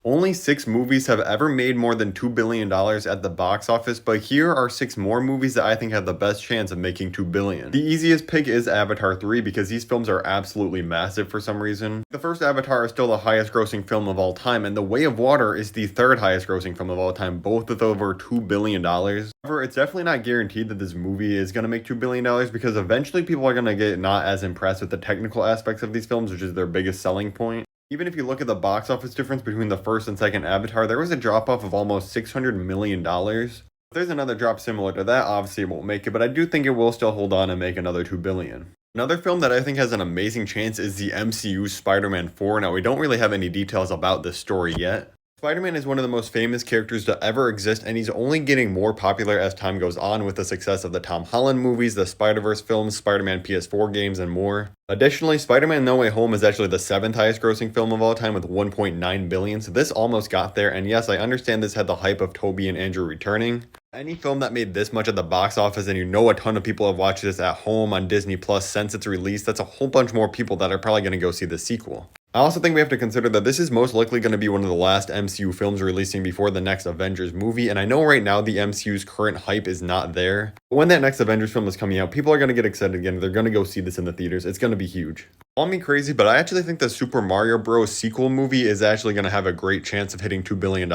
Only 6 movies have ever made more than $2 billion at the box office, but here are 6 more movies that I think have the best chance of making $2 billion. The easiest pick is Avatar 3 because these films are absolutely massive for some reason. The first Avatar is still the highest grossing film of all time, and The Way of Water is the third highest grossing film of all time, both with over $2 billion. However, it's definitely not guaranteed that this movie is going to make $2 billion because eventually people are going to get not as impressed with the technical aspects of these films, which is their biggest selling point. Even if you look at the box office difference between the first and second Avatar, there was a drop off of almost $600 million. If there's another drop similar to that, obviously it won't make it, but I do think it will still hold on and make another $2 billion. Another film that I think has an amazing chance is the MCU's Spider-Man 4. Now, we don't really have any details about this story yet. Spider-Man is one of the most famous characters to ever exist, and he's only getting more popular as time goes on with the success of the Tom Holland movies, the Spider-Verse films, Spider-Man PS4 games, and more. Additionally, Spider-Man No Way Home is actually the 7th highest grossing film of all time with $1.9 billion, so this almost got there, and yes, I understand this had the hype of Tobey and Andrew returning. Any film that made this much at the box office and you know a ton of people have watched this at home on Disney Plus since its release, that's a whole bunch more people that are probably going to go see the sequel. I also think we have to consider that this is most likely going to be one of the last MCU films releasing before the next Avengers movie, and I know right now the MCU's current hype is not there, but when that next Avengers film is coming out, people are going to get excited again, they're going to go see this in the theaters, it's going to be huge. Call me crazy, but I actually think the Super Mario Bros. Sequel movie is actually going to have a great chance of hitting $2 billion.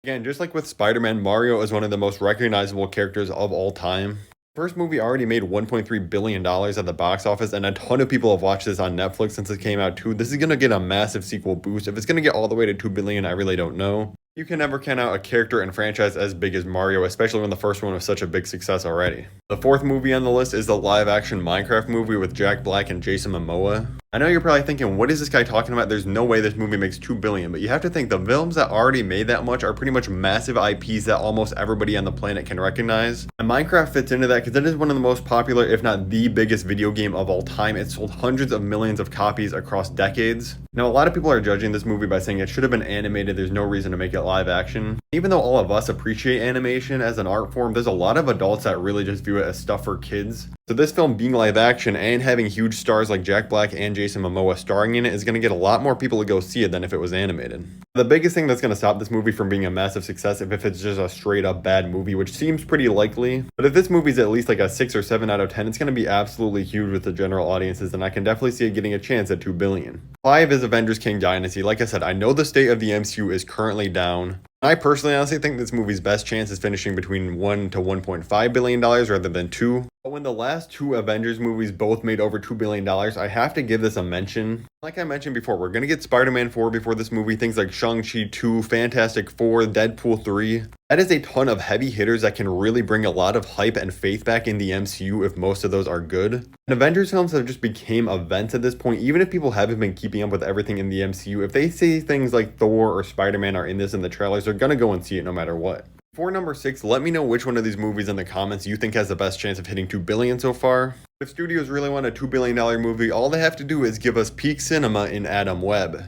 Again, just like with Spider-Man, Mario is one of the most recognizable characters of all time. First movie already made $1.3 billion at the box office, and a ton of people have watched this on Netflix since it came out too. This is going to get a massive sequel boost. If it's going to get all the way to $2 billion, I really don't know. You can never count out a character and franchise as big as Mario, especially when the first one was such a big success already. The fourth movie on the list is the live-action Minecraft movie with Jack Black and Jason Momoa. I know you're probably thinking, what is this guy talking about? There's no way this movie makes $2 billion, but you have to think the films that already made that much are pretty much massive IPs that almost everybody on the planet can recognize. And Minecraft fits into that because it is one of the most popular, if not the biggest video game of all time. It sold hundreds of millions of copies across decades. Now, a lot of people are judging this movie by saying it should have been animated, there's no reason to make it live action. Even though all of us appreciate animation as an art form, there's a lot of adults that really just view it as stuff for kids. So this film being live action and having huge stars like Jack Black and Jason Momoa starring in it is going to get a lot more people to go see it than if it was animated. The biggest thing that's going to stop this movie from being a massive success if it's just a straight up bad movie, which seems pretty likely. But if this movie's at least like a 6 or 7 out of 10, it's going to be absolutely huge with the general audiences, and I can definitely see it getting a chance at $2 billion. 5 is Avengers Kang Dynasty. Like I said, I know the state of the MCU is currently down. I personally honestly think this movie's best chance is finishing between $1 to $1.5 billion rather than 2. But when the last 2 Avengers movies both made over $2 billion, I have to give this a mention. Like I mentioned before, we're going to get Spider-Man 4 before this movie, things like Shang-Chi 2, Fantastic Four, Deadpool 3. That is a ton of heavy hitters that can really bring a lot of hype and faith back in the MCU if most of those are good. And Avengers films have just became events at this point, even if people haven't been keeping up with everything in the MCU. If they say things like Thor or Spider-Man are in this in the trailers, they're going to go and see it no matter what. For number 6, let me know which one of these movies in the comments you think has the best chance of hitting $2 billion so far. If studios really want a $2 billion movie, all they have to do is give us peak cinema in Adam Webb.